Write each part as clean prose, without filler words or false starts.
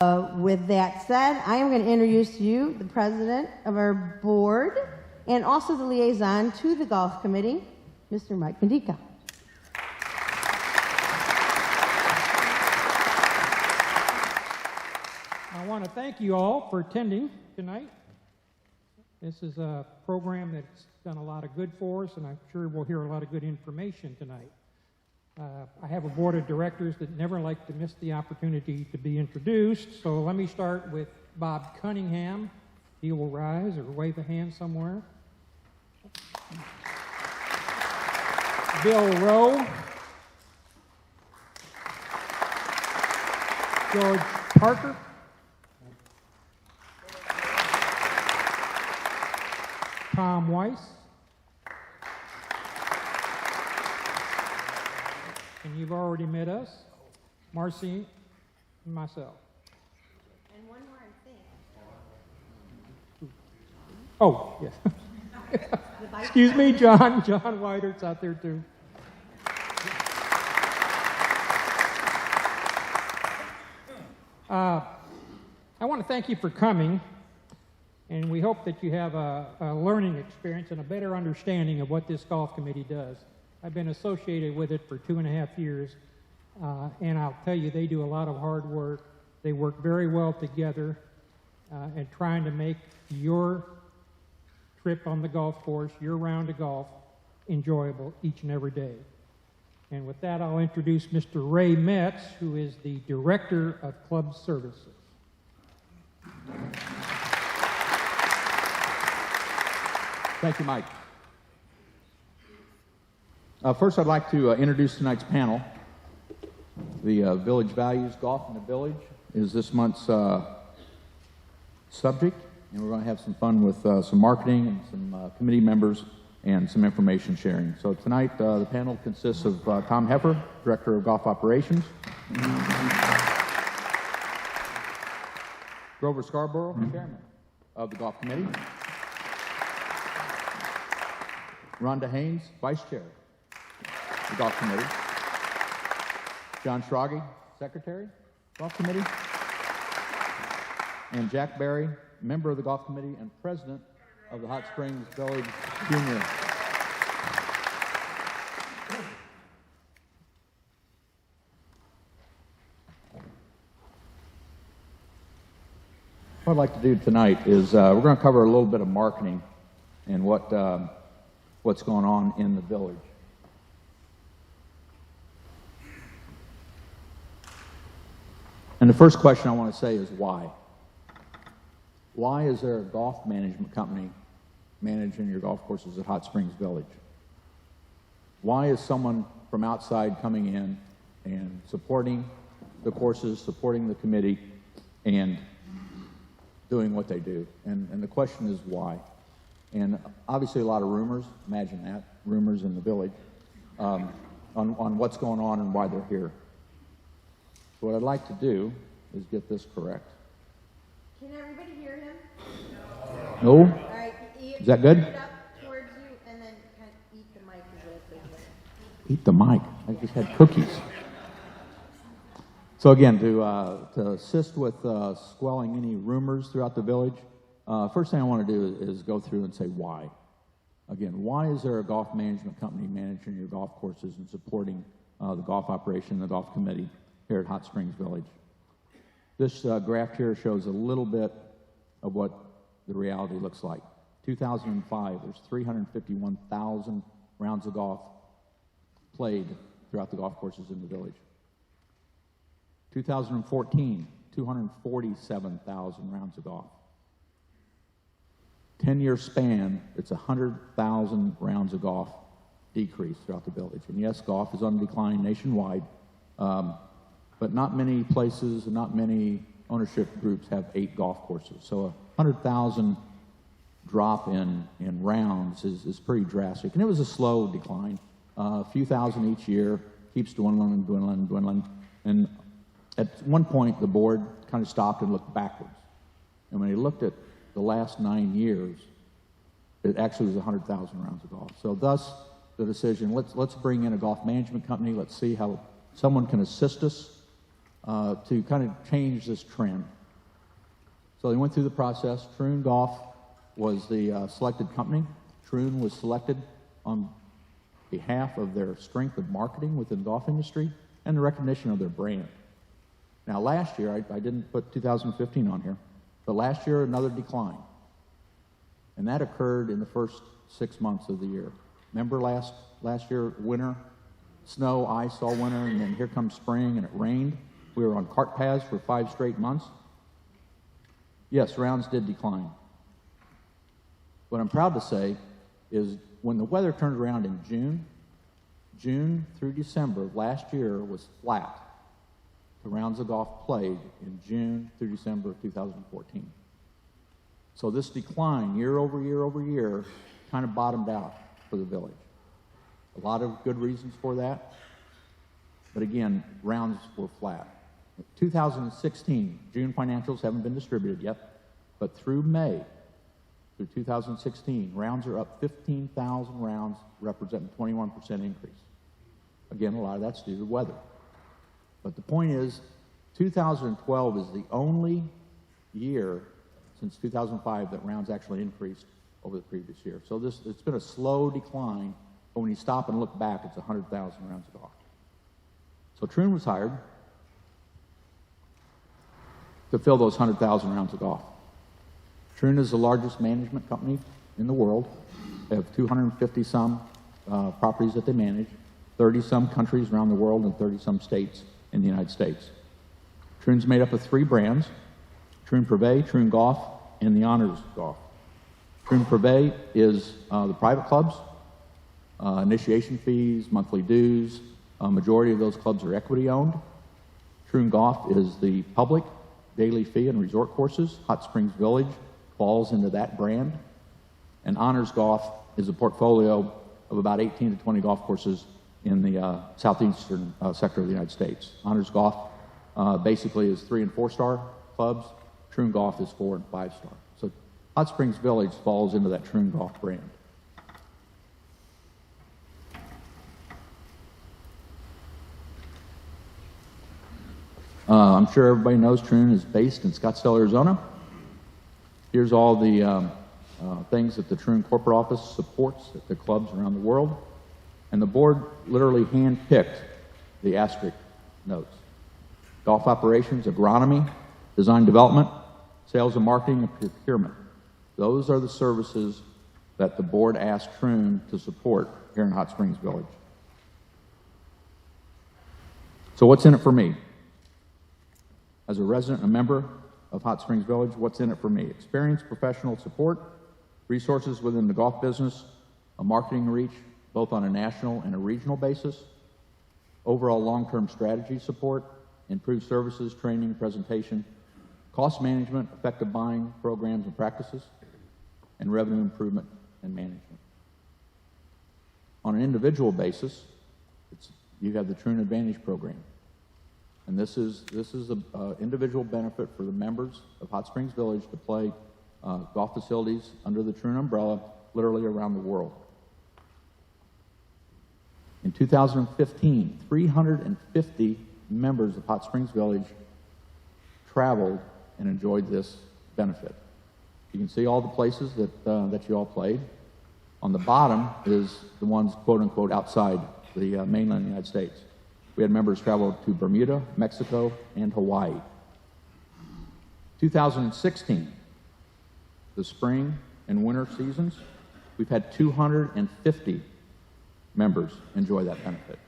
With that said, I am going to introduce to you the president of our board and also the liaison to the golf committee, Mr. Mike Medica. I want to thank you all for attending tonight. This is a program that's done a lot of good for us, and I'm sure we'll hear a lot of good information tonight. I have a board of directors that never like to miss the opportunity to be introduced, so let me start with Bob Cunningham. He will rise or wave a hand somewhere. Bill Rowe. George Parker. Tom Weiss. And you've already met us, Marcy and myself. And one more thing. Oh, yes. Excuse me, John. John Weidert's out there too. I want to thank you for coming, and we hope that you have a learning experience and a better understanding of what this golf committee does. I've been associated with it for 2.5 years, and I'll tell you, they do a lot of hard work. They work very well together and trying to make your trip on the golf course, your round of golf, enjoyable each and every day. And with that, I'll introduce Mr. Ray Metz, who is the Director of Club Services. Thank you, Mike. First, I'd like to introduce tonight's panel. The Village Values Golf in the Village is this month's subject, and we're going to have some fun with some marketing and some committee members and some information sharing. So tonight, the panel consists of Tom Heffer, Director of Golf Operations, Grover Scarborough, Chairman of the Golf Committee, Rhonda Haynes, Vice Chair the Golf Committee, John Schrage, Secretary, Golf Committee, and Jack Berry, Member of the Golf Committee and President of the Hot Springs Village Junior. What I'd like to do tonight is we're going to cover a little bit of marketing and what's going on in the village. And the first question I want to say is why? Why is there a golf management company managing your golf courses at Hot Springs Village? Why is someone from outside coming in and supporting the courses, supporting the committee, and doing what they do? And the question is why? And obviously a lot of rumors, imagine that, rumors in the village, on what's going on and why they're here. So what I'd like to do is get this correct. Can everybody hear him? No? All right. Is that good? It up towards you and then kind of eat the mic. Eat the mic. I just had cookies. So again, to assist with quelling any rumors throughout the village, first thing I want to do is go through and say why. Again, why is there a golf management company managing your golf courses and supporting the golf operation and the golf committee here at Hot Springs Village? This graph here shows a little bit of what the reality looks like. 2005, there's 351,000 rounds of golf played throughout the golf courses in the village. 2014, 247,000 rounds of golf. 10-year span, it's 100,000 rounds of golf decrease throughout the village. And yes, golf is on decline nationwide, but not many places and not many ownership groups have 8 golf courses. So a 100,000 drop in rounds is pretty drastic. And it was a slow decline, a few thousand each year, keeps dwindling and dwindling and dwindling. And at one point, the board kind of stopped and looked backwards. And when they looked at the last 9 years, it actually was 100,000 rounds of golf. So thus, the decision, let's bring in a golf management company, let's see how someone can assist us to kind of change this trend. So they went through the process. Troon Golf was the selected company. Troon was selected on behalf of their strength of marketing within the golf industry and the recognition of their brand. Now last year, I didn't put 2015 on here, but last year another decline. And that occurred in the first 6 months of the year. Remember last year, winter, snow, ice all winter, and then here comes spring and it rained. We were on cart paths for 5 straight months. Yes, rounds did decline. What I'm proud to say is when the weather turned around in June through December of last year was flat. The rounds of golf played in June through December of 2014. So this decline year over year over year kind of bottomed out for the village. A lot of good reasons for that. But again, rounds were flat. 2016, June financials haven't been distributed yet, but through May, through 2016, rounds are up 15,000 rounds, representing 21% increase. Again, a lot of that's due to weather. But the point is, 2012 is the only year since 2005 that rounds actually increased over the previous year. So it's been a slow decline, but when you stop and look back, it's 100,000 rounds of golf. So Troon was hired to fill those 100,000 rounds of golf. Troon is the largest management company in the world. They have 250-some properties that they manage, 30-some countries around the world, and 30-some states in the United States. Troon's made up of 3 brands, Troon Privé, Troon Golf, and the Honors Golf. Troon Privé is the private clubs, initiation fees, monthly dues. A majority of those clubs are equity owned. Troon Golf is the public daily fee and resort courses. Hot Springs Village falls into that brand. And Honors Golf is a portfolio of about 18 to 20 golf courses in the southeastern sector of the United States. Honors Golf basically is 3- and 4-star clubs. Troon Golf is 4- and 5-star. So Hot Springs Village falls into that Troon Golf brand. I'm sure everybody knows Troon is based in Scottsdale, Arizona. Here's all the things that the Troon corporate office supports at the clubs around the world. And the board literally handpicked the asterisk notes. Golf operations, agronomy, design development, sales and marketing, and procurement. Those are the services that the board asked Troon to support here in Hot Springs Village. So what's in it for me? As a resident and a member of Hot Springs Village, what's in it for me? Experience, professional support, resources within the golf business, a marketing reach, both on a national and a regional basis, overall long-term strategy support, improved services, training, presentation, cost management, effective buying programs and practices, and revenue improvement and management. On an individual basis, you have the Troon Advantage program. And this is an individual benefit for the members of Hot Springs Village to play golf facilities under the Troon umbrella literally around the world. In 2015, 350 members of Hot Springs Village traveled and enjoyed this benefit. You can see all the places that you all played. On the bottom is the ones, quote unquote, outside the mainland United States. We had members travel to Bermuda, Mexico, and Hawaii. 2016, the spring and winter seasons, we've had 250 members enjoy that benefit.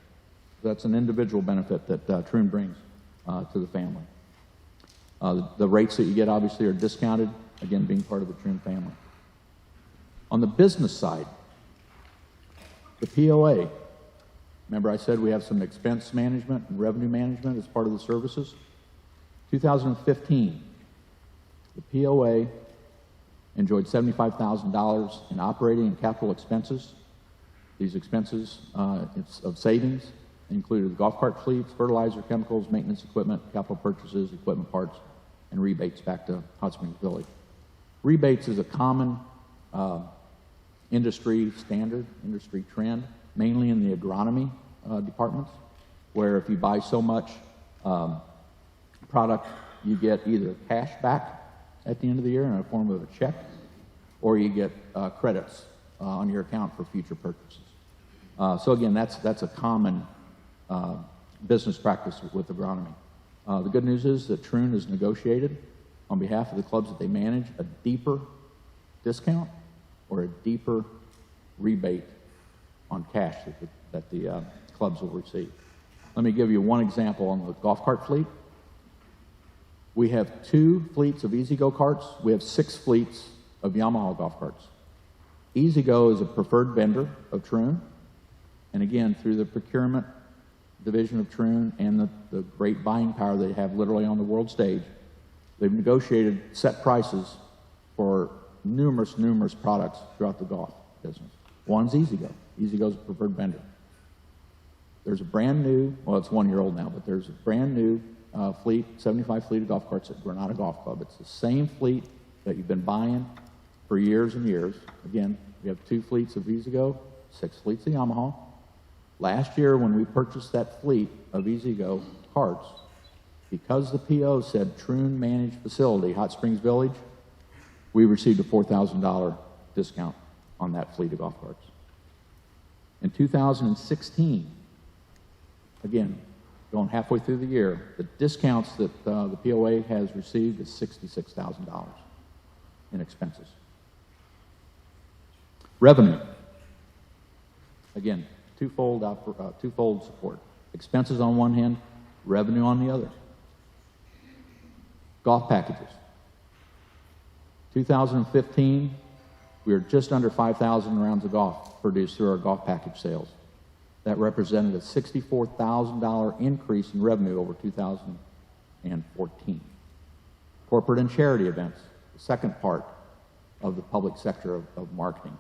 That's an individual benefit that Troon brings to the family. The rates that you get obviously are discounted, again being part of the Troon family. On the business side, the POA, remember I said we have some expense management and revenue management as part of the services? 2015, the POA enjoyed $75,000 in operating and capital expenses. These expenses of savings included golf cart fleets, fertilizer, chemicals, maintenance equipment, capital purchases, equipment parts, and rebates back to Hot Springs Village. Rebates is a common industry standard, industry trend, mainly in the agronomy departments, where if you buy so much product, you get either cash back at the end of the year in the form of a check, or you get credits on your account for future purchases. So again, that's a common business practice with agronomy. The good news is that Troon has negotiated on behalf of the clubs that they manage a deeper discount or a deeper rebate on cash that the clubs will receive. Let me give you one example on the golf cart fleet. We have 2 fleets of Easy Go carts. We have 6 fleets of Yamaha golf carts. Easy Go is a preferred vendor of Troon, and again, through the procurement division of Troon and the great buying power they have literally on the world stage, they've negotiated set prices for numerous products throughout the golf business. One's Easy Go. Easy Go's a preferred vendor. There's a brand new, well, it's 1 year old now, but there's a brand new fleet, 75 fleet of golf carts at Granada Golf Club. It's the same fleet that you've been buying for years and years. Again, we have 2 fleets of Easy Go, 6 fleets of Yamaha. Last year, when we purchased that fleet of Easy Go carts, because the PO said Troon Managed Facility, Hot Springs Village, we received a $4,000 discount on that fleet of golf carts. In 2016, again, going halfway through the year, the discounts that the POA has received is $66,000 in expenses. Revenue. Again, twofold support. Expenses on one hand, revenue on the other. Golf packages. 2015, we were just under 5,000 rounds of golf produced through our golf package sales. That represented a $64,000 increase in revenue over 2014. Corporate and charity events, the second part of the public sector of marketing.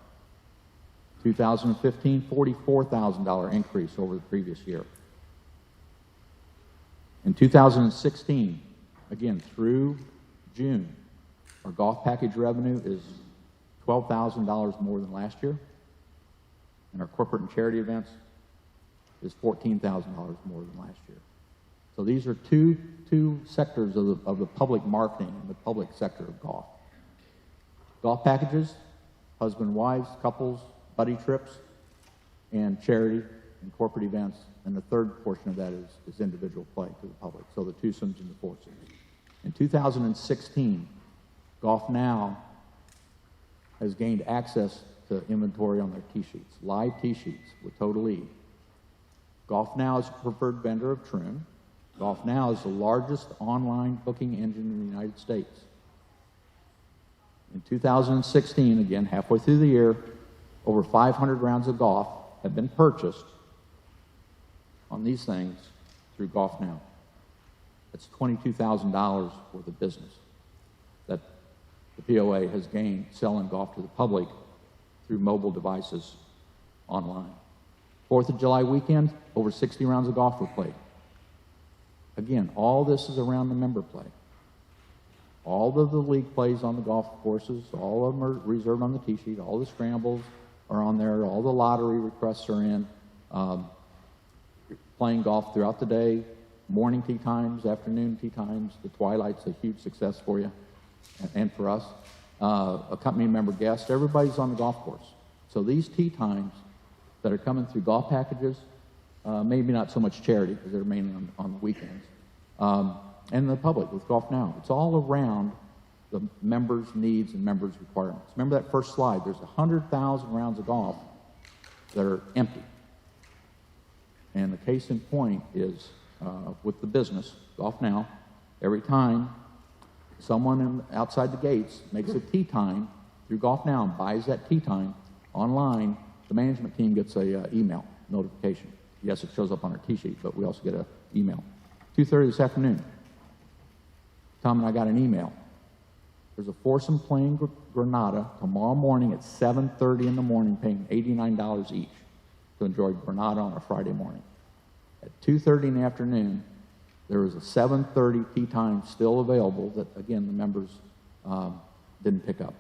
2015, $44,000 increase over the previous year. In 2016, again, through June, our golf package revenue is $12,000 more than last year, and our corporate and charity events is $14,000 more than last year. So these are two sectors of the public marketing and the public sector of golf. Golf packages, husband, wives, couples, buddy trips, and charity and corporate events, and the third portion of that is individual play to the public, so the twosomes and the foursomes. In 2016, Golf Now has gained access to inventory on their tee sheets, live tee sheets with Total E. Golf Now is a preferred vendor of Troon. Golf Now is the largest online booking engine in the United States. In 2016, again, halfway through the year, over 500 rounds of golf have been purchased on these things through Golf Now. That's $22,000 worth of business that the POA has gained selling golf to the public through mobile devices online. 4th of July weekend, over 60 rounds of golf were played. Again, all this is around the member play. All of the league plays on the golf courses, all of them are reserved on the tee sheet, all the scrambles are on there, all the lottery requests are in. Playing golf throughout the day, morning tee times, afternoon tee times, the twilight's a huge success for you and for us. A company member guest, everybody's on the golf course. So these tee times that are coming through golf packages, maybe not so much charity because they're mainly on the weekends, and the public with Golf Now. It's all around the members' needs and members' requirements. Remember that first slide, there's 100,000 rounds of golf that are empty. And the case in point is with the business, Golf Now, every time someone outside the gates makes a tee time through Golf Now and buys that tee time online, the management team gets a email notification. Yes, it shows up on our tee sheet, but we also get an email. 2:30 this afternoon, Tom and I got an email. There's a foursome playing Granada tomorrow morning at 7:30 in the morning, paying $89 each to enjoy Granada on a Friday morning. At 2:30 in the afternoon, there is a 7:30 tee time still available that, again, the members didn't pick up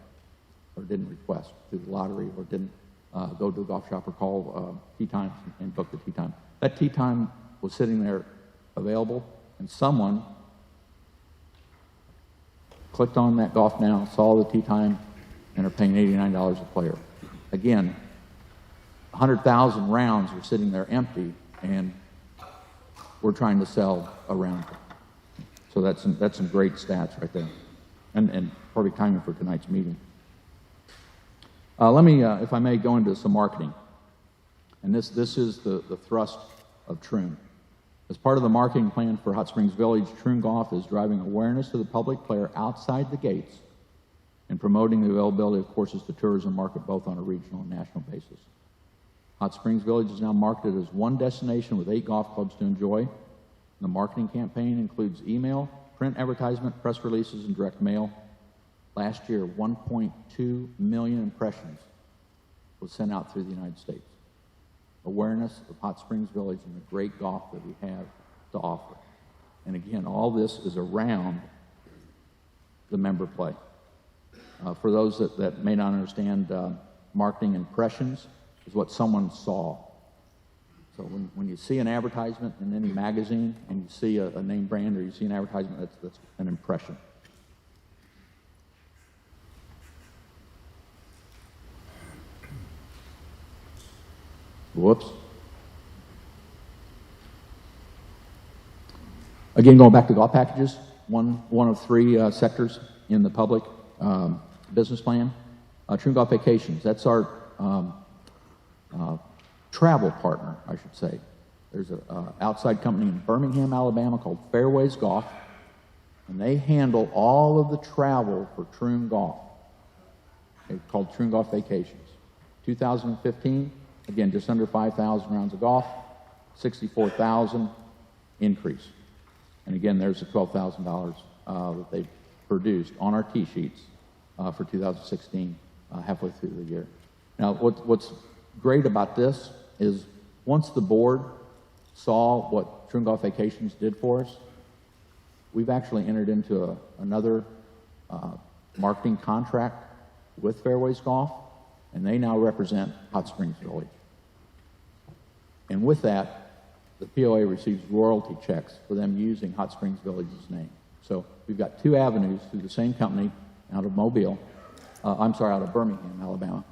or didn't request through the lottery or didn't go to the golf shop or call tee times and book the tee time. That tee time was sitting there available, and someone clicked on that Golf Now, saw the tee time, and are paying $89 a player. Again, 100,000 rounds are sitting there empty, and we're trying to sell a round. So that's some great stats right there, and perfect timing for tonight's meeting. Let me, if I may, go into some marketing. And this is the thrust of Troon. As part of the marketing plan for Hot Springs Village, Troon Golf is driving awareness to the public player outside the gates and promoting the availability of courses to tourism market both on a regional and national basis. Hot Springs Village is now marketed as one destination with 8 golf clubs to enjoy. The marketing campaign includes email, print advertisement, press releases, and direct mail. Last year, 1.2 million impressions was sent out through the United States. Awareness of Hot Springs Village and the great golf that we have to offer. And again, all this is around the member play. For those that may not understand, marketing impressions is what someone saw. So when you see an advertisement in any magazine and you see a name brand or you see an advertisement, that's an impression. Whoops. Again, going back to golf packages, one of 3 sectors in the public business plan. Troon Golf Vacations, that's our travel partner, I should say. There's an outside company in Birmingham, Alabama called Fairways Golf, and they handle all of the travel for Troon Golf. It's called Troon Golf Vacations. 2015, again, just under 5,000 rounds of golf, 64,000 increase. And again, there's the $12,000 that they produced on our tee sheets for 2016, halfway through the year. Now, what's great about this is once the board saw what Troon Golf Vacations did for us, we've actually entered into another marketing contract with Fairways Golf, and they now represent Hot Springs Village. And with that, the POA receives royalty checks for them using Hot Springs Village's name. So we've got 2 avenues through the same company out of Mobile, out of Birmingham, Alabama.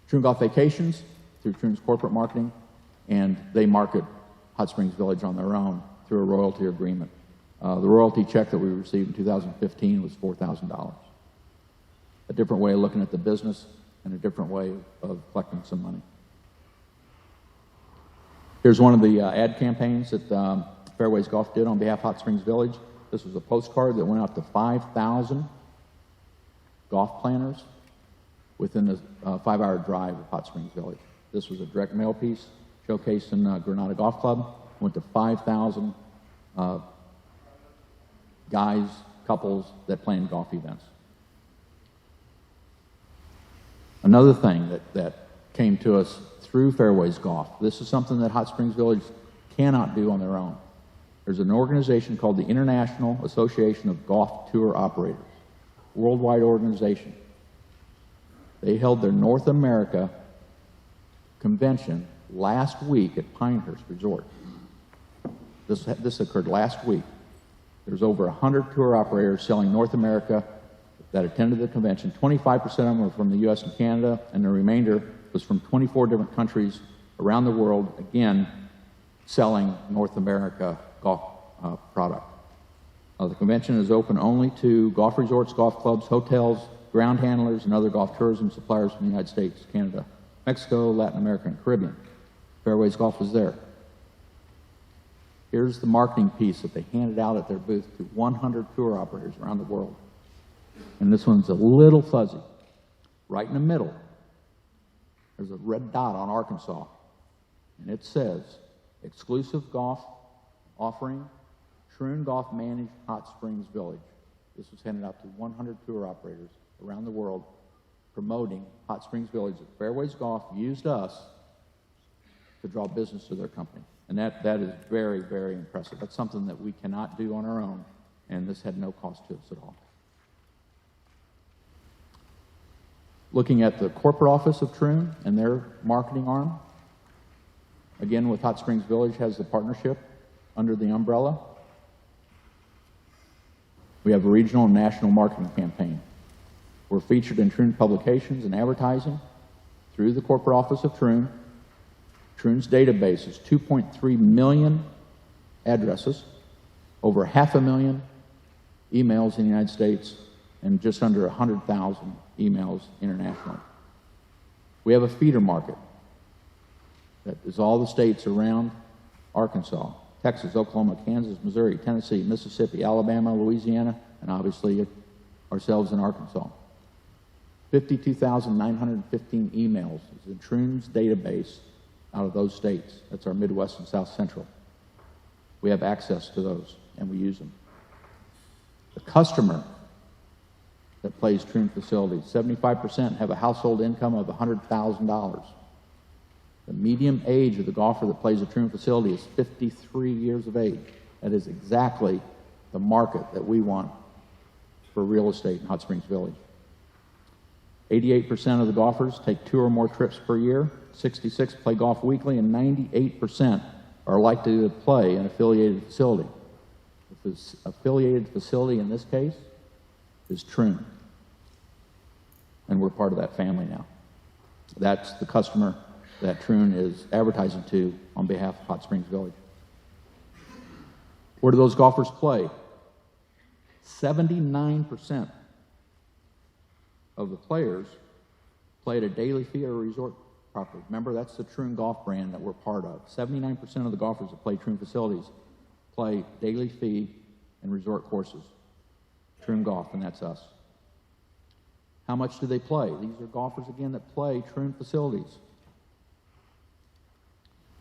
Troon Golf Vacations through Troon's corporate marketing, and they market Hot Springs Village on their own through a royalty agreement. The royalty check that we received in 2015 was $4,000. A different way of looking at the business and a different way of collecting some money. Here's one of the ad campaigns that Fairways Golf did on behalf of Hot Springs Village. This was a postcard that went out to 5,000 golf planners within a 5-hour drive of Hot Springs Village. This was a direct mail piece showcasing Granada Golf Club. Went to 5,000 guys, couples that planned golf events. Another thing that came to us through Fairways Golf, this is something that Hot Springs Village cannot do on their own. There's an organization called the International Association of Golf Tour Operators, worldwide organization. They held their North America convention last week at Pinehurst Resort. This occurred last week. There's over 100 tour operators selling North America that attended the convention. 25% of them were from the U.S. and Canada, and the remainder was from 24 different countries around the world, again, selling North America golf product. The convention is open only to golf resorts, golf clubs, hotels, ground handlers, and other golf tourism suppliers from the United States, Canada, Mexico, Latin America, and Caribbean. Fairways Golf was there. Here's the marketing piece that they handed out at their booth to 100 tour operators around the world. And this one's a little fuzzy. Right in the middle, there's a red dot on Arkansas. And it says, exclusive golf offering, Troon Golf managed Hot Springs Village. This was handed out to 100 tour operators around the world promoting Hot Springs Village. Fairways Golf used us to draw business to their company. And that is very, very impressive. That's something that we cannot do on our own, and this had no cost to us at all. Looking at the corporate office of Troon and their marketing arm, again with Hot Springs Village has the partnership under the umbrella. We have a regional and national marketing campaign. We're featured in Troon publications and advertising through the corporate office of Troon. Troon's database is 2.3 million addresses, over 500,000 emails in the United States, and just under 100,000 emails internationally. We have a feeder market that is all the states around Arkansas: Texas, Oklahoma, Kansas, Missouri, Tennessee, Mississippi, Alabama, Louisiana, and obviously ourselves in Arkansas. 52,915 emails is in Troon's database out of those states. That's our Midwest and South Central. We have access to those, and we use them. The customer that plays Troon facilities, 75% have a household income of $100,000. The median age of the golfer that plays a Troon facility is 53 years of age. That is exactly the market that we want for real estate in Hot Springs Village. 88% of the golfers take 2 or more trips per year, 66 play golf weekly, and 98% are likely to play an affiliated facility. This affiliated facility in this case is Troon, and we're part of that family now. That's the customer that Troon is advertising to on behalf of Hot Springs Village. Where do those golfers play? 79% of the players play at a daily fee or a resort property. Remember, that's the Troon golf brand that we're part of. 79% of the golfers that play Troon facilities play daily fee and resort courses. Troon Golf, and that's us. How much do they play? These are golfers, again, that play Troon facilities.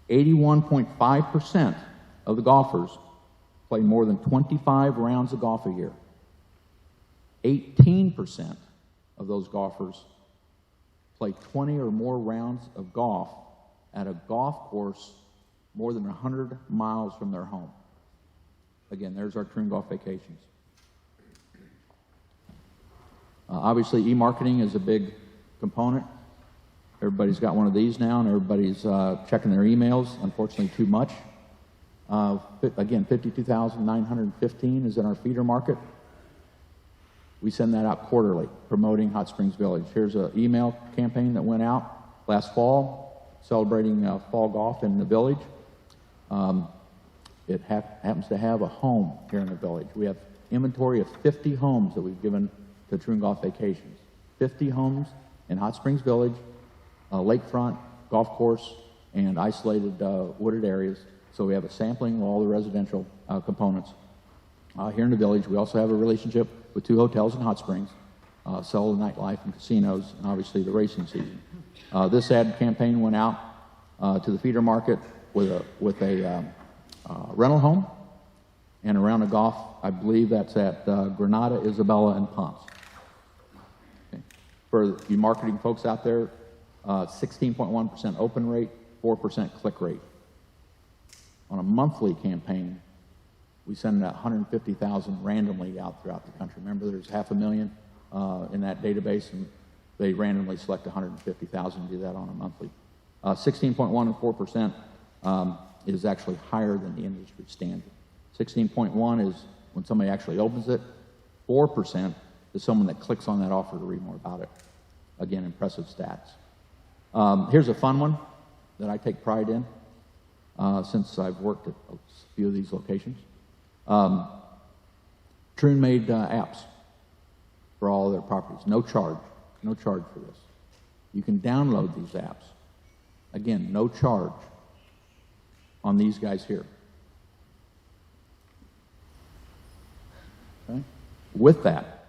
81.5% of the golfers play more than 25 rounds of golf a year. 18% of those golfers play 20 or more rounds of golf at a golf course more than 100 miles from their home. Again, there's our Troon Golf Vacations. Obviously, e-marketing is a big component. Everybody's got one of these now, and everybody's checking their emails, unfortunately too much. Again, 52,915 is in our feeder market. We send that out quarterly, promoting Hot Springs Village. Here's an email campaign that went out last fall, celebrating fall golf in the village. It happens to have a home here in the village. We have inventory of 50 homes that we've given to Troon Golf Vacations. 50 homes in Hot Springs Village, lakefront, golf course, and isolated wooded areas. So we have a sampling of all the residential components. Here in the village, we also have a relationship with 2 hotels in Hot Springs, sell the nightlife and casinos, and obviously the racing season. This ad campaign went out to the feeder market with a rental home and a round of golf. I believe that's at Granada, Isabella, and Ponce. Okay. For you marketing folks out there, 16.1% open rate, 4% click rate. On a monthly campaign, we send out 150,000 randomly out throughout the country. Remember, there's 500,000 in that database, and they randomly select 150,000 to do that on a monthly. 16.1 and 4% is actually higher than the industry standard. 16.1 is when somebody actually opens it. 4% is someone that clicks on that offer to read more about it. Again, impressive stats. Here's a fun one that I take pride in since I've worked at a few of these locations. Troon made apps for all of their properties. No charge for this. You can download these apps. Again, no charge on these guys here. Okay? With that,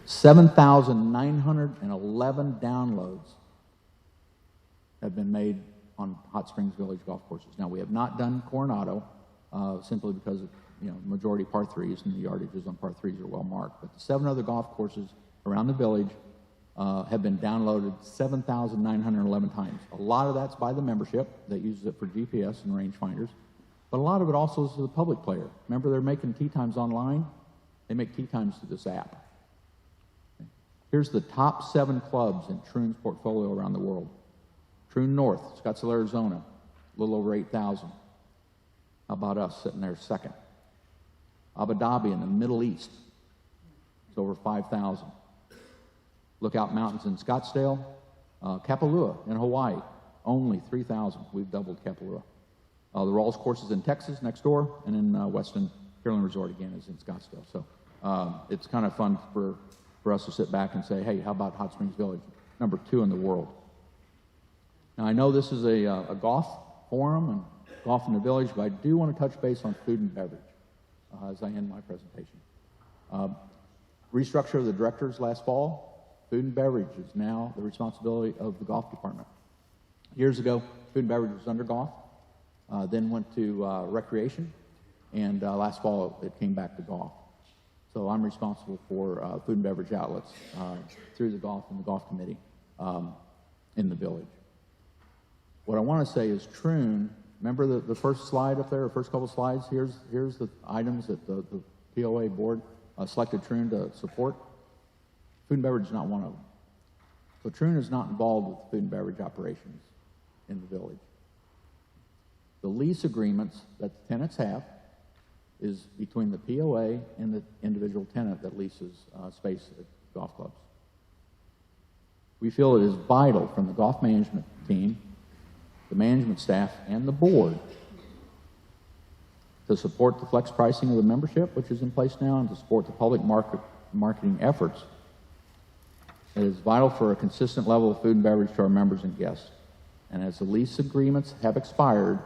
7,911 downloads have been made on Hot Springs Village golf courses. Now, we have not done Coronado simply because of, majority par 3s and the yardages on par 3s are well marked. But the 7 other golf courses around the village have been downloaded 7,911 times. A lot of that's by the membership that uses it for GPS and rangefinders, but a lot of it also is the public player. Remember, they're making tee times online. They make tee times to this app. Okay. Here's the top 7 clubs in Troon's portfolio around the world. Troon North, Scottsdale, Arizona, a little over 8,000. How about us sitting there second? Abu Dhabi in the Middle East, it's over 5,000. Lookout Mountains in Scottsdale, Kapalua in Hawaii, only 3,000. We've doubled Kapalua. The Rawls courses in Texas next door, and in Weston Carolyn Resort again is in Scottsdale. So it's kind of fun for us to sit back and say, hey, how about Hot Springs Village, number 2 in the world. Now I know this is a golf forum and golf in the village, but I do want to touch base on food and beverage as I end my presentation. Restructure of the directors last fall, food and beverage is now the responsibility of the golf department. Years ago, food and beverage was under golf, then went to recreation, and last fall it came back to golf. So I'm responsible for food and beverage outlets through the golf and the golf committee in the village. What I want to say is Troon, remember the first slide up there, the first couple slides? Here's the items that the POA board selected Troon to support. Food and beverage is not one of them. So Troon is not involved with food and beverage operations in the village. The lease agreements that the tenants have is between the POA and the individual tenant that leases space at golf clubs. We feel it is vital from the golf management team, the management staff, and the board to support the flex pricing of the membership, which is in place now, and to support the public marketing efforts. It is vital for a consistent level of food and beverage to our members and guests. And as the lease agreements have expired,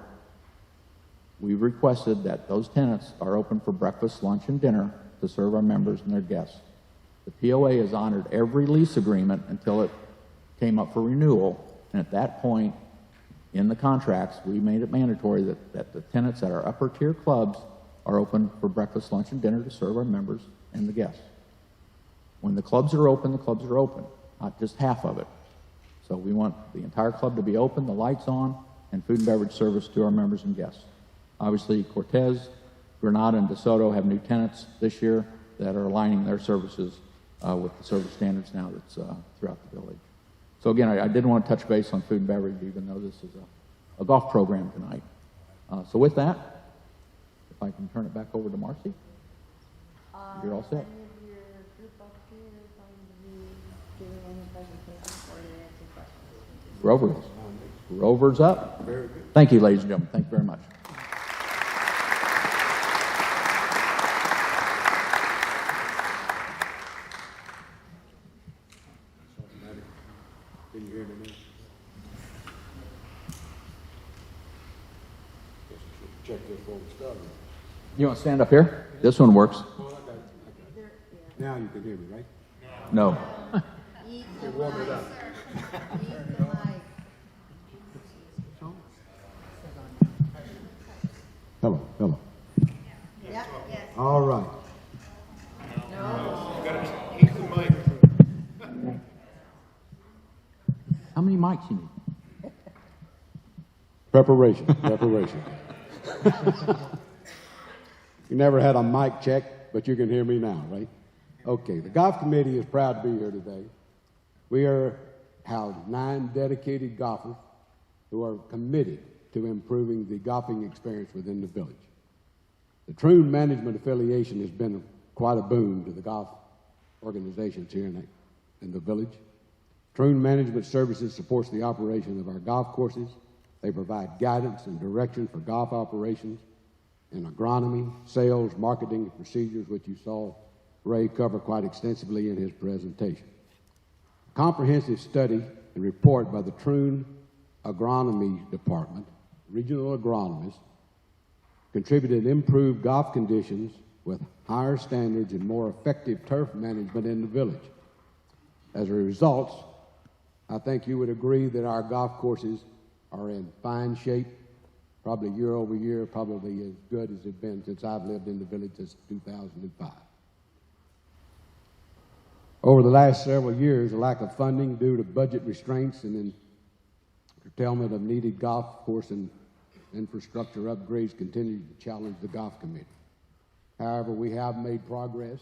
we've requested that those tenants are open for breakfast, lunch, and dinner to serve our members and their guests. The POA has honored every lease agreement until it came up for renewal, and at that point in the contracts, we made it mandatory that the tenants at our upper tier clubs are open for breakfast, lunch, and dinner to serve our members and the guests. When the clubs are open, not just half of it. So we want the entire club to be open, the lights on, and food and beverage service to our members and guests. Obviously, Cortez, Granada, and DeSoto have new tenants this year that are aligning their services with the service standards now that's throughout the village. So again, I did want to touch base on food and beverage, even though this is a golf program tonight. So with that, if I can turn it back over to Marcy, you're all set. Rover's up. Very good. Thank you, ladies and gentlemen. Thank you very much. Can you hear me now? Check this phone stuff. You want to stand up here? This one works. Now you can hear me, right? No. Warm it up. Hello, hello. Yep. Yes. All right. How many mics you need? Preparation. You never had a mic check, but you can hear me now, right? Okay, the golf committee is proud to be here today. We have 9 dedicated golfers who are committed to improving the golfing experience within the village. The Troon management affiliation has been quite a boon to the golf organizations here in the village. Troon Management Services supports the operation of our golf courses. They provide guidance and direction for golf operations and agronomy, sales, marketing, and procedures, which you saw Ray cover quite extensively in his presentation. A comprehensive study and report by the Troon Agronomy Department, regional agronomists, contributed improved golf conditions with higher standards and more effective turf management in the village. As a result, I think you would agree that our golf courses are in fine shape, probably year over year, probably as good as it's been since I've lived in the village since 2005. Over the last several years, a lack of funding due to budget restraints and then curtailment of needed golf course and infrastructure upgrades continue to challenge the golf committee. However, we have made progress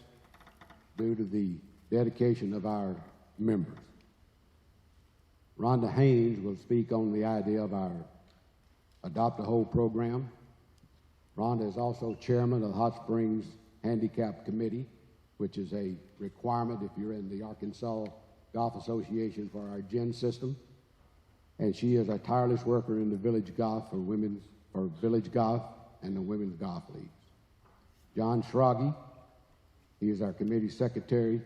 due to the dedication of our members. Rhonda Haynes will speak on the idea of our Adopt a Hole program. Rhonda is also chairman of Hot Springs Handicap Committee, which is a requirement if you're in the Arkansas Golf Association for our GEN system. And she is a tireless worker in the Village Golf for Village Golf and the Women's Golf Leagues. John Schrage, he is our committee secretary.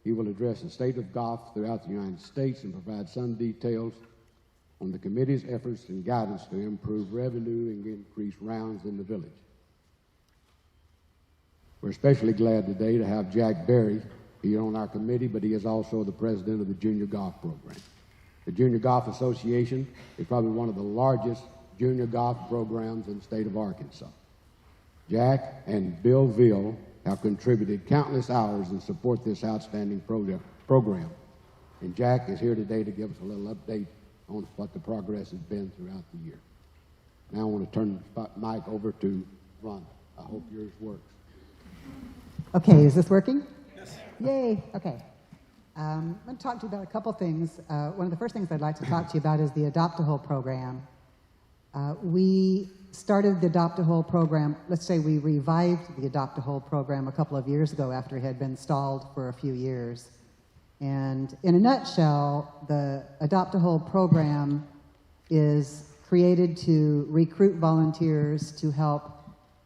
He will address the state of golf throughout the United States and provide some details on the committee's efforts and guidance to improve revenue and increase rounds in the village. We're especially glad today to have Jack Berry. He's on our committee, but he is also the president of the Junior Golf Program. The Junior Golf Association is probably one of the largest junior golf programs in the state of Arkansas. Jack and Bill Veal have contributed countless hours in support this outstanding program. And Jack is here today to give us a little update on what the progress has been throughout the year. Now I want to turn the mic over to Rhonda. I hope yours works. Okay, is this working? Yes. Yay, okay. I'm going to talk to you about a couple things. One of the first things I'd like to talk to you about is the Adopt-A-Hole program. We started the Adopt-A-Hole program, let's say we revived the Adopt-A-Hole program a couple of years ago after it had been stalled for a few years. And in a nutshell, the Adopt-A-Hole program is created to recruit volunteers to help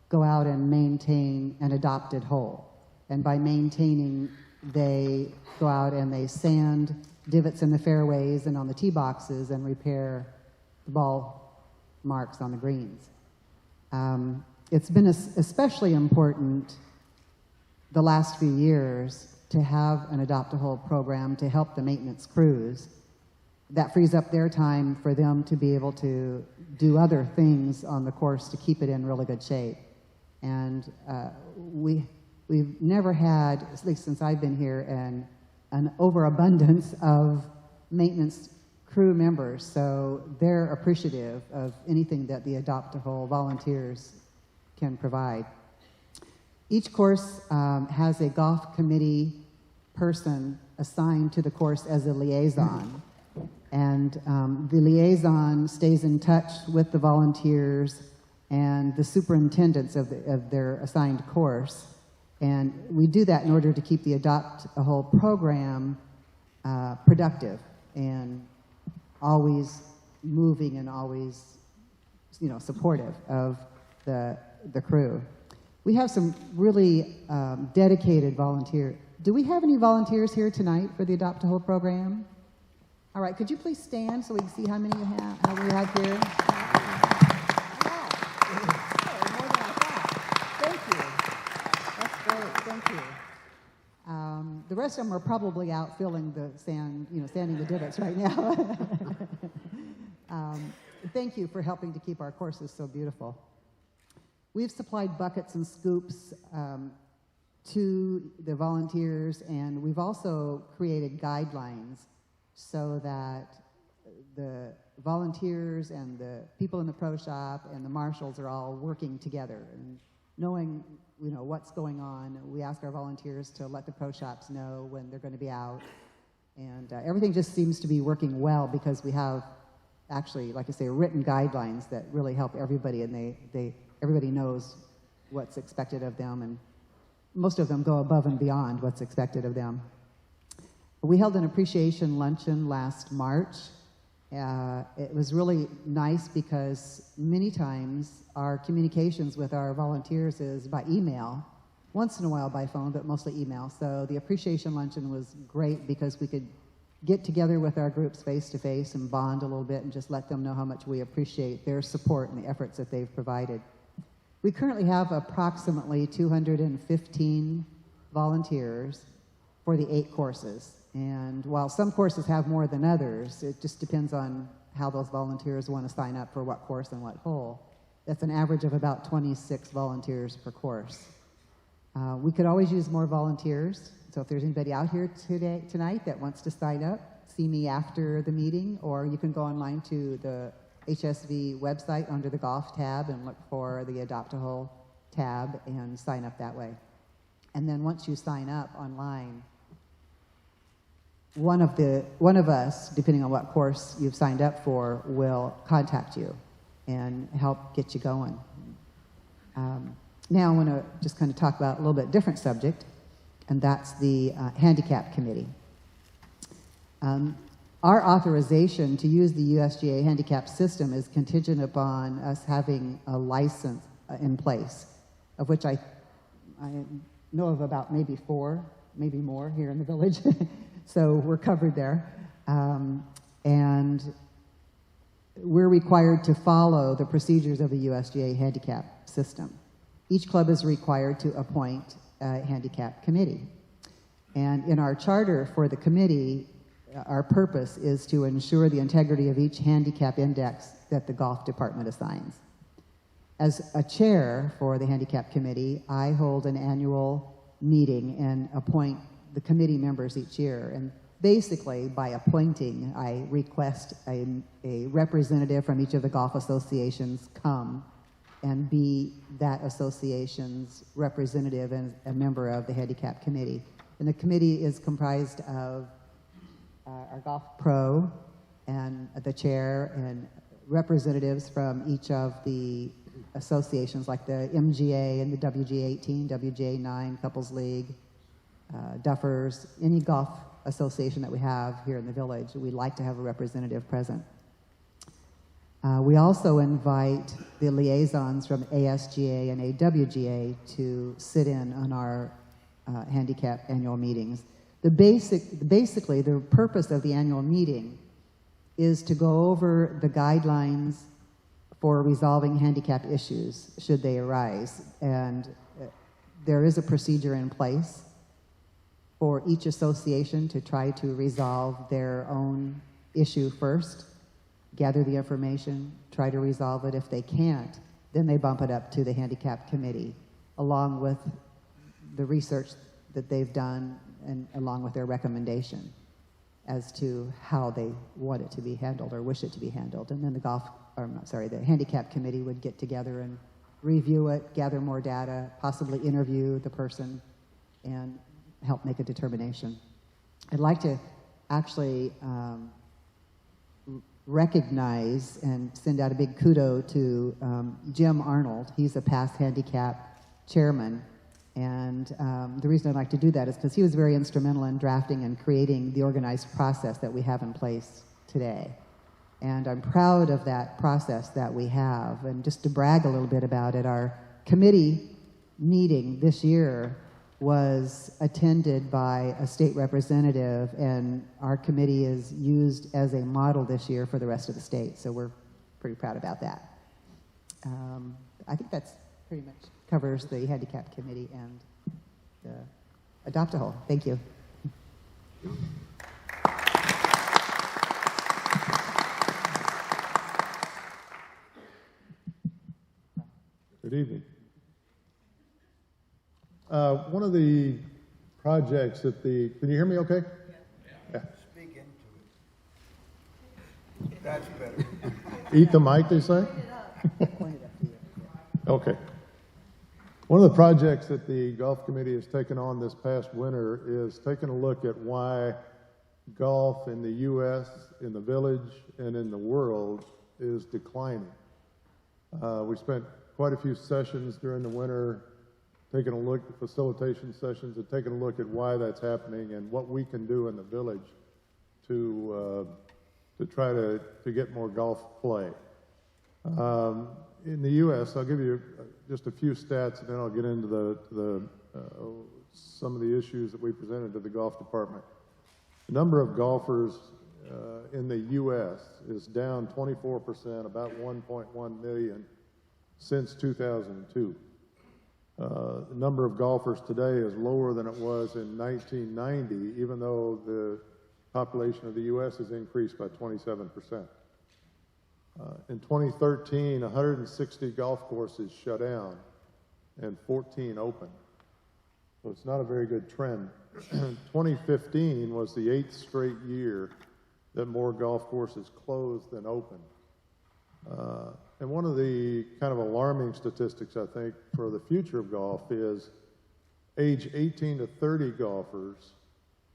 go out and maintain an adopted hole. And by maintaining, they go out and they sand divots in the fairways and on the tee boxes and repair the ball marks on the greens. It's been especially important the last few years to have an Adopt-A-Hole program to help the maintenance crews. That frees up their time for them to be able to do other things on the course to keep it in really good shape. And we've never had, at least since I've been here, an overabundance of maintenance crew members, so they're appreciative of anything that the Adopt-A-Hole volunteers can provide. Each course has a golf committee person assigned to the course as a liaison. And the liaison stays in touch with the volunteers and the superintendents of their assigned course. And we do that in order to keep the Adopt-A-Hole program productive and always moving and always, supportive of the crew. We have some really dedicated volunteers. Do we have any volunteers here tonight for the Adopt-A-Hole program? All right, could you please stand so we can see how many you have, how we have here? The rest of them are probably out filling the sand, sanding the divots right now. Thank you for helping to keep our courses so beautiful. We've supplied buckets and scoops to the volunteers, and we've also created guidelines so that the volunteers and the people in the pro shop and the marshals are all working together and knowing what's going on. We ask our volunteers to let the pro shops know when they're going to be out, and everything just seems to be working well because we have actually, like I say, written guidelines that really help everybody, and everybody knows what's expected of them, and most of them go above and beyond what's expected of them. We held an appreciation luncheon last March. It was really nice because many times our communications with our volunteers is by email, once in a while by phone, but mostly email. So the appreciation luncheon was great because we could get together with our groups face to face and bond a little bit and just let them know how much we appreciate their support and the efforts that they've provided. We currently have approximately 215 volunteers for the 8 courses. And while some courses have more than others, it just depends on how those volunteers want to sign up for what course and what hole. That's an average of about 26 volunteers per course. We could always use more volunteers, so if there's anybody out here tonight that wants to sign up, see me after the meeting, or you can go online to the HSV website under the golf tab and look for the Adopt-A-Hole tab and sign up that way. And then once you sign up online, one of us, depending on what course you've signed up for, will contact you and help get you going. Now I want to just kind of talk about a little bit different subject, and that's the handicap committee. Our authorization to use the USGA handicap system is contingent upon us having a license in place, of which I know of about maybe 4, maybe more here in the village. So we're covered there. And we're required to follow the procedures of the USGA handicap system. Each club is required to appoint a handicap committee. And in our charter for the committee, our purpose is to ensure the integrity of each handicap index that the golf department assigns. As a chair for the handicap committee, I hold an annual meeting and appoint the committee members each year. And basically, by appointing, I request a representative from each of the golf associations come and be that association's representative and a member of the handicap committee. And the committee is comprised of our golf pro and the chair and representatives from each of the associations like the MGA and the WGA 18, WGA 9, Couples League, Duffers, any golf association that we have here in the village. We'd like to have a representative present. We also invite the liaisons from ASGA and AWGA to sit in on our handicap annual meetings. Basically, the purpose of the annual meeting is to go over the guidelines for resolving handicap issues should they arise. And there is a procedure in place for each association to try to resolve their own issue first, gather the information, try to resolve it. If they can't, then they bump it up to the handicap committee, along with the research that they've done and along with their recommendation as to how they want it to be handled or wish it to be handled. And then the handicap committee would get together and review it, gather more data, possibly interview the person, and help make a determination. I'd like to actually recognize and send out a big kudo to Jim Arnold. He's a past handicap chairman. And the reason I'd like to do that is because he was very instrumental in drafting and creating the organized process that we have in place today. And I'm proud of that process that we have. And just to brag a little bit about it, our committee meeting this year was attended by a state representative, and our committee is used as a model this year for the rest of the state. So we're pretty proud about that. I think that's pretty much covers the handicap committee and the adopt-a-hole. Thank you. Good evening. One of the projects that can you hear me okay? Yeah. Speak into it. That's better. Eat the mic, they say? Okay. One of the projects that the golf committee has taken on this past winter is taking a look at why golf in the U.S., in the village, and in the world is declining. We spent quite a few sessions during the winter taking a look at facilitation sessions and taking a look at why that's happening and what we can do in the village to try to get more golf play. In the U.S., I'll give you just a few stats, and then I'll get into some of the issues that we presented to the golf department. The number of golfers in the U.S. is down 24%, about 1.1 million since 2002. The number of golfers today is lower than it was in 1990, even though the population of the U.S. has increased by 27%. In 2013, 160 golf courses shut down and 14 opened. So it's not a very good trend. 2015 was the 8th straight year that more golf courses closed than opened. And one of the kind of alarming statistics, I think, for the future of golf is age 18 to 30 golfers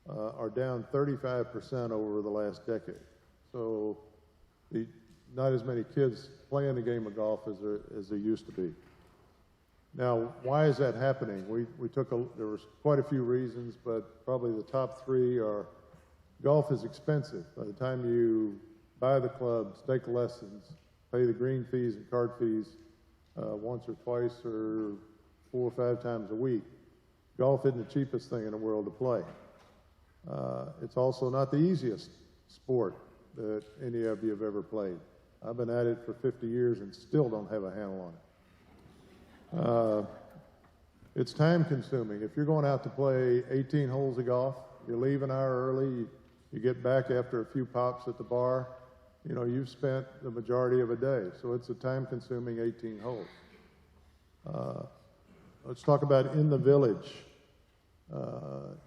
are down 35% over the last decade. So not as many kids playing the game of golf as there used to be. Now, why is that happening? There was quite a few reasons, but probably the top three are golf is expensive. By the time you buy the clubs, take lessons, pay the green fees and card fees once or twice or 4 or 5 times a week, golf isn't the cheapest thing in the world to play. It's also not the easiest sport that any of you have ever played. I've been at it for 50 years and still don't have a handle on it. It's time consuming. If you're going out to play 18 holes of golf, you leave an hour early, you get back after a few pops at the bar, you know, you've spent the majority of a day. So it's a time consuming 18 holes. Let's talk about in the village.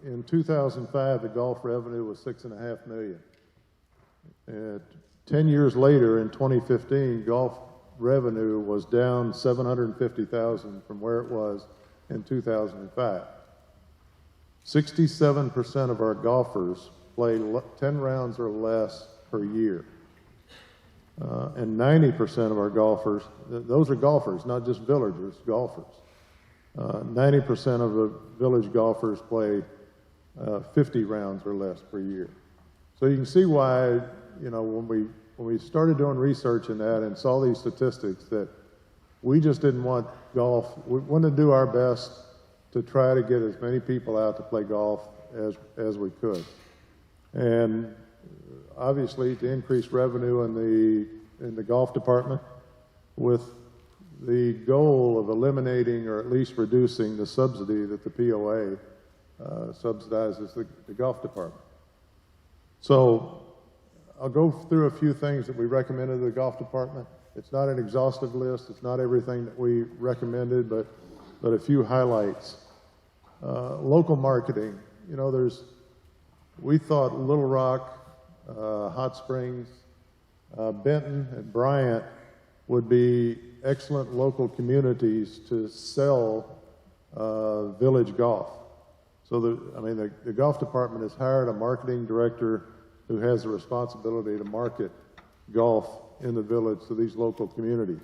In 2005, the golf revenue was $6.5 million. And 10 years later, in 2015, golf revenue was down $750,000 from where it was in 2005. 67% of our golfers play 10 rounds or less per year. And 90% of our golfers, those are golfers, not just villagers, golfers. 90% of the village golfers play 50 rounds or less per year. So you can see why, you know, when we started doing research in that and saw these statistics, that we just didn't want golf. We wanted to do our best to try to get as many people out to play golf as we could. And obviously to increase revenue in the golf department with the goal of eliminating or at least reducing the subsidy that the POA subsidizes the golf department. So I'll go through a few things that we recommended to the golf department. It's not an exhaustive list. It's not everything that we recommended, but a few highlights. Local marketing. You know, we thought Little Rock, Hot Springs, Benton, and Bryant would be excellent local communities to sell village golf. So the golf department has hired a marketing director who has the responsibility to market golf in the village to these local communities.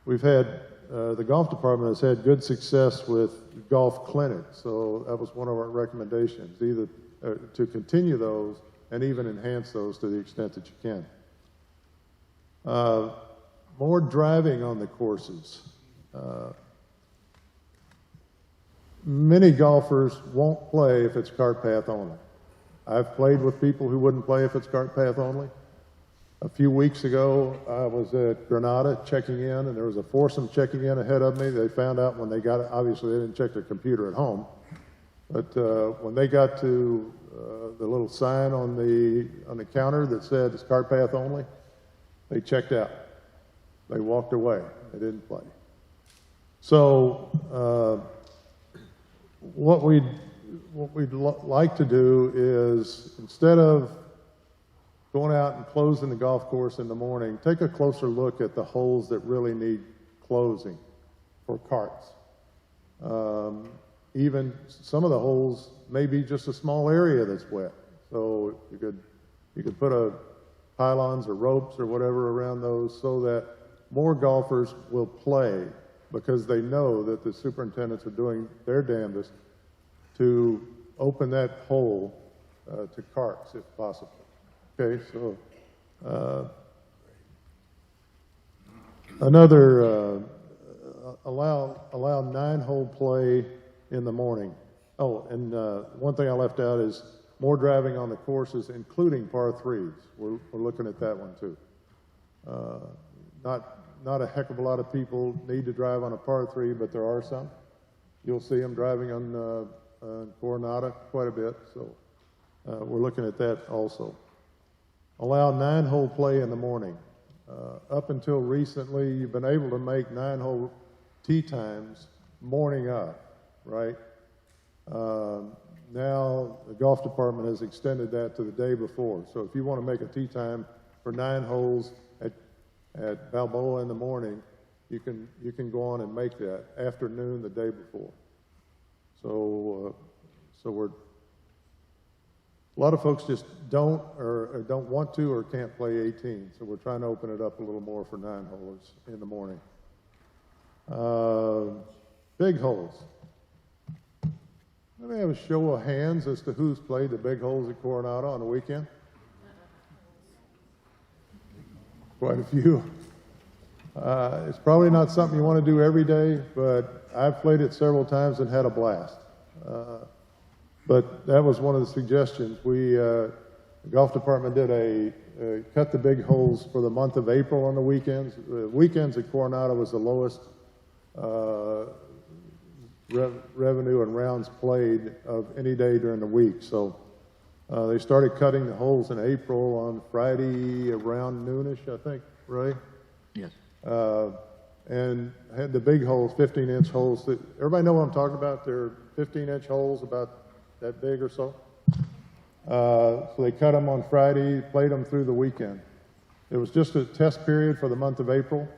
We've had, the golf department has had good success with golf clinics, so that was one of our recommendations, either to continue those and even enhance those to the extent that you can. More driving on the courses. Many golfers won't play if it's cart path only. I've played with people who wouldn't play if it's cart path only. A few weeks ago, I was at Granada checking in, and there was a foursome checking in ahead of me. They found out when they got it, obviously they didn't check their computer at home, but when they got to the little sign on the counter that said it's cart path only, they checked out. They walked away. They didn't play. So what we'd like to do is, instead of going out and closing the golf course in the morning, take a closer look at the holes that really need closing for carts. Even some of the holes may be just a small area that's wet. So you could put pylons or ropes or whatever around those so that more golfers will play, because they know that the superintendents are doing their damnedest to open that hole to carts if possible. Okay, so another allow 9-hole play in the morning. Oh, and one thing I left out is more driving on the courses, including par 3s. We're looking at that one too. Not a heck of a lot of people need to drive on a par 3, but there are some. You'll see them driving on Coronado quite a bit, so we're looking at that also. Allow 9-hole play in the morning. Up until recently, you've been able to make 9-hole tee times morning up, right? Now the golf department has extended that to the day before. So if you want to make a tee time for 9 holes at Balboa in the morning, you can go on and make that afternoon the day before. So a lot of folks just don't want to or can't play 18. So we're trying to open it up a little more for 9 holes in the morning. Big holes. Let me have a show of hands as to who's played the big holes at Coronado on the weekend. Quite a few. It's probably not something you want to do every day, but I've played it several times and had a blast. But that was one of the suggestions. The golf department did cut the big holes for the month of April on the weekends. The weekends at Coronado was the lowest revenue and rounds played of any day during the week. So they started cutting the holes in April on Friday around noonish, I think, right? Yes. And had the big holes, 15-inch holes. Everybody know what I'm talking about? They're 15-inch holes, about that big or so. So they cut them on Friday, played them through the weekend. It was just a test period for the month of April,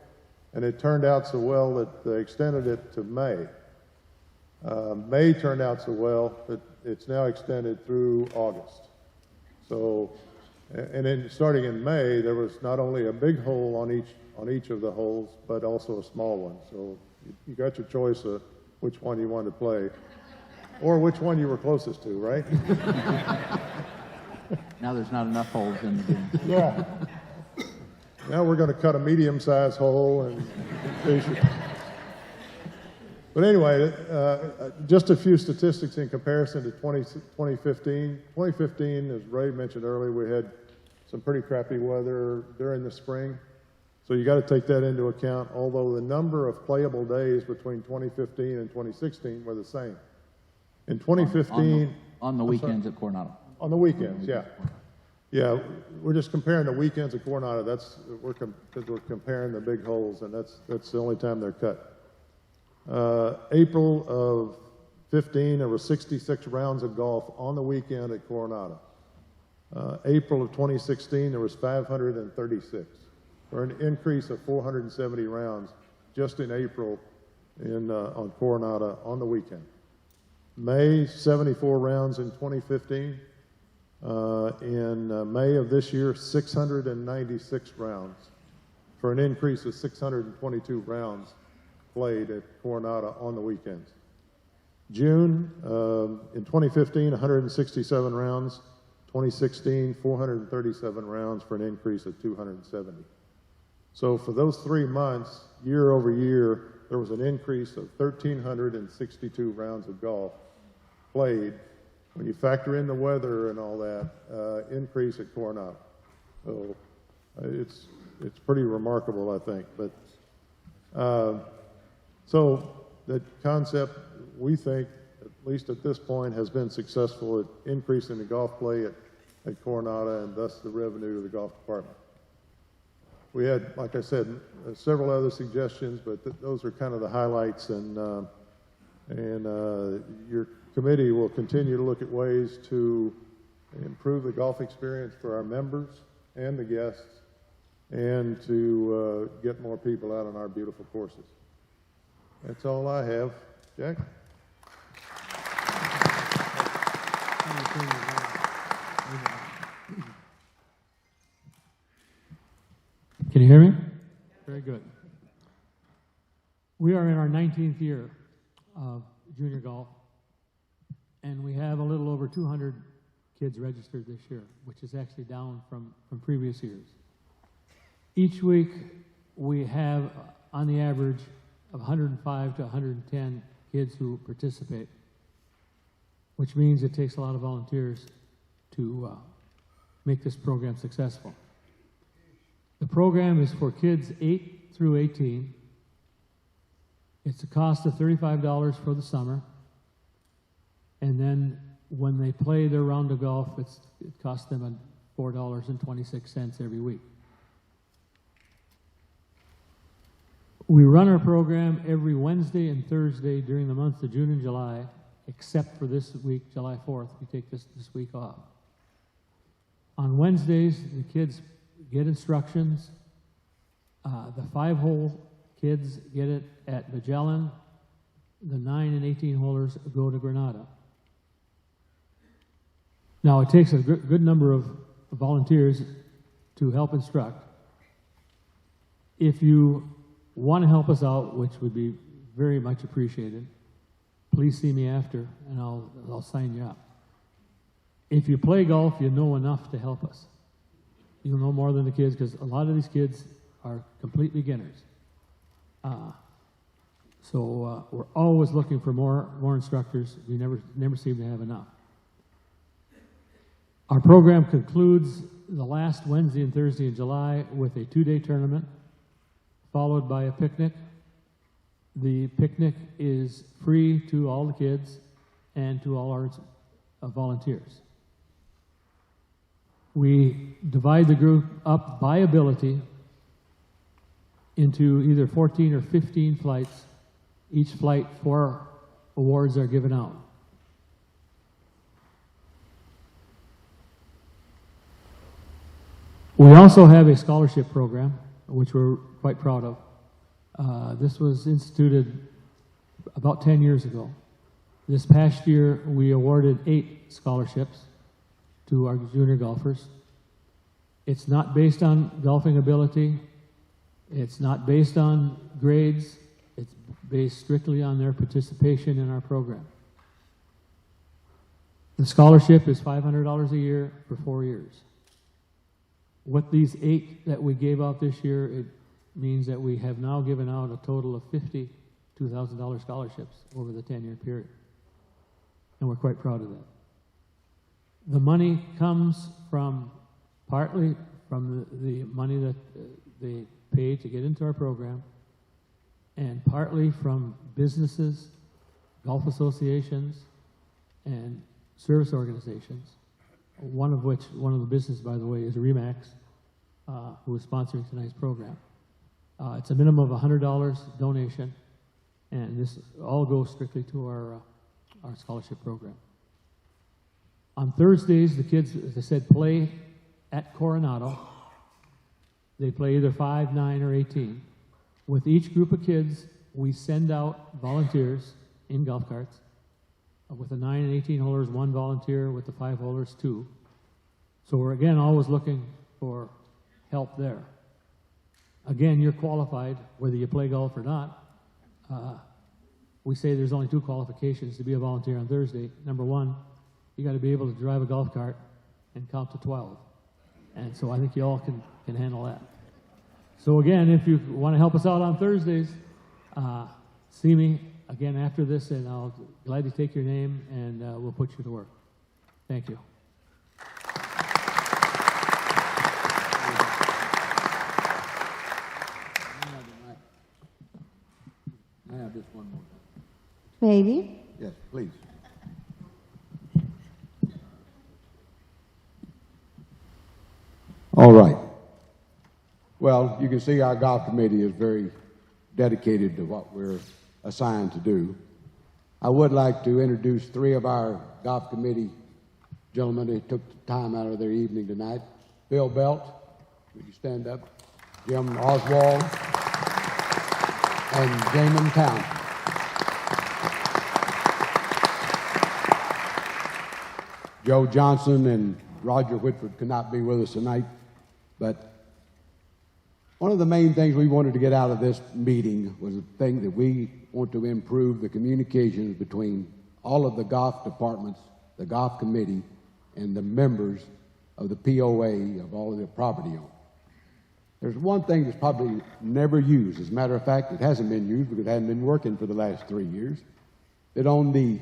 and it turned out so well that they extended it to May. May turned out so well that it's now extended through August. So, and then starting in May, there was not only a big hole on each of the holes, but also a small one. So you got your choice of which one you wanted to play, or which one you were closest to, right? Now there's not enough holes in the game. Yeah. Now we're going to cut a medium-sized hole and fish it. But anyway, just a few statistics in comparison to 2015. 2015, as Ray mentioned earlier, we had some pretty crappy weather during the spring. So you got to take that into account, although the number of playable days between 2015 and 2016 were the same. In 2015... On the weekends at Coronado. On the weekends, yeah. Yeah, we're just comparing the weekends at Coronado. Because we're comparing the big holes, and that's the only time they're cut. April of 15, there were 66 rounds of golf on the weekend at Coronado. April of 2016, there was 536, for an increase of 470 rounds just in April on Coronado on the weekend. May, 74 rounds in 2015. In May of this year, 696 rounds, for an increase of 622 rounds played at Coronado on the weekends. June, in 2015, 167 rounds. 2016, 437 rounds, for an increase of 270. So for those 3 months, year over year, there was an increase of 1,362 rounds of golf played. When you factor in the weather and all that, increase at Coronado. So it's pretty remarkable, I think. But so the concept, we think, at least at this point, has been successful at increasing the golf play at Coronado, and thus the revenue of the golf department. We had, like I said, several other suggestions, but those are kind of the highlights, and your committee will continue to look at ways to improve the golf experience for our members and the guests, and to get more people out on our beautiful courses. That's all I have. Jack? Can you hear me? Very good. We are in our 19th year of junior golf, and we have a little over 200 kids registered this year, which is actually down from previous years. Each week, we have, on the average, of 105 to 110 kids who participate, which means it takes a lot of volunteers to make this program successful. The program is for kids 8 through 18. It's a cost of $35 for the summer, and then when they play their round of golf, it costs them $4.26 every week. We run our program every Wednesday and Thursday during the months of June and July, except for this week, July 4th. We take this week off. On Wednesdays, the kids get instructions. The 5-hole kids get it at Magellan. The 9 and 18 holers go to Granada. Now, it takes a good number of volunteers to help instruct. If you want to help us out, which would be very much appreciated. Please see me after, and I'll sign you up. If you play golf, you know enough to help us. You'll know more than the kids, because a lot of these kids are complete beginners. So we're always looking for more instructors. We never seem to have enough. Our program concludes the last Wednesday and Thursday in July with a 2-day tournament, followed by a picnic. The picnic is free to all the kids and to all our volunteers. We divide the group up by ability into either 14 or 15 flights. Each flight, 4 awards are given out. We also have a scholarship program, which we're quite proud of. This was instituted about 10 years ago. This past year, we awarded 8 scholarships to our junior golfers. It's not based on golfing ability. It's not based on grades. It's based strictly on their participation in our program. The scholarship is $500 a year for 4 years. With these 8 that we gave out this year, it means that we have now given out a total of 50 $2,000 scholarships over the 10-year period. And we're quite proud of that. The money comes from partly from the money that they pay to get into our program, and partly from businesses, golf associations, and service organizations. One of the businesses, by the way, is Remax, who is sponsoring tonight's program. It's a minimum of $100 donation, and this all goes strictly to our scholarship program. On Thursdays, the kids, as I said, play at Coronado. They play either 5, 9, or 18. With each group of kids, we send out volunteers in golf carts. With the 9 and 18 holers, 1 volunteer. With the 5 holers, 2. So we're, again, always looking for help there. Again, you're qualified, whether you play golf or not. We say there's only 2 qualifications to be a volunteer on Thursday. Number 1, you got to be able to drive a golf cart and count to 12. And so I think you all can handle that. So again, if you want to help us out on Thursdays, see me again after this, and I'll gladly take your name, and we'll put you to work. Thank you. I have just one more. Maybe. Yes, please. All right. Well, you can see our golf committee is very dedicated to what we're assigned to do. I would like to introduce 3 of our golf committee gentlemen who took the time out of their evening tonight. Bill Belt, would you stand up? Jim Oswald and Jamin Town. Joe Johnson and Roger Whitford could not be with us tonight, but one of the main things we wanted to get out of this meeting was the thing that we want to improve the communications between all of the golf departments, the golf committee, and the members of the POA of all of the property owners. There's one thing that's probably never used. As a matter of fact, it hasn't been used because it hasn't been working for the last 3 years. That on the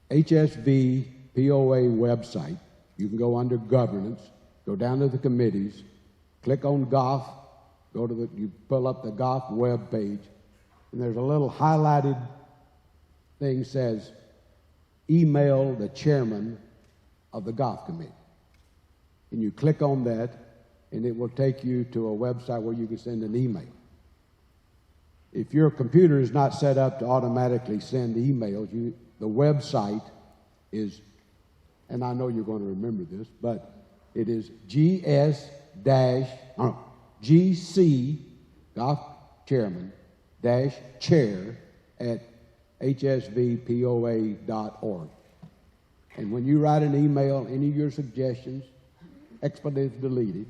HSV POA website, you can go under governance, go down to the committees, click on golf, you pull up the golf web page, and there's a little highlighted thing says, email the chairman of the golf committee. And you click on that, and it will take you to a website where you can send an email. If your computer is not set up to automatically send emails, the website is, and I know you're going to remember this, but it is GC, golf chairman, chair at hsvpoa.org. And when you write an email, any of your suggestions, expletives deleted,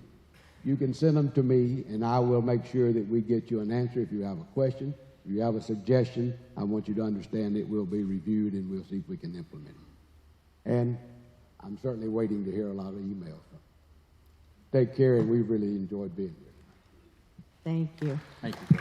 you can send them to me, and I will make sure that we get you an answer if you have a question. If you have a suggestion, I want you to understand it will be reviewed and we'll see if we can implement it. And I'm certainly waiting to hear a lot of emails. Take care, and we really enjoyed being here. Thank you. Thank you.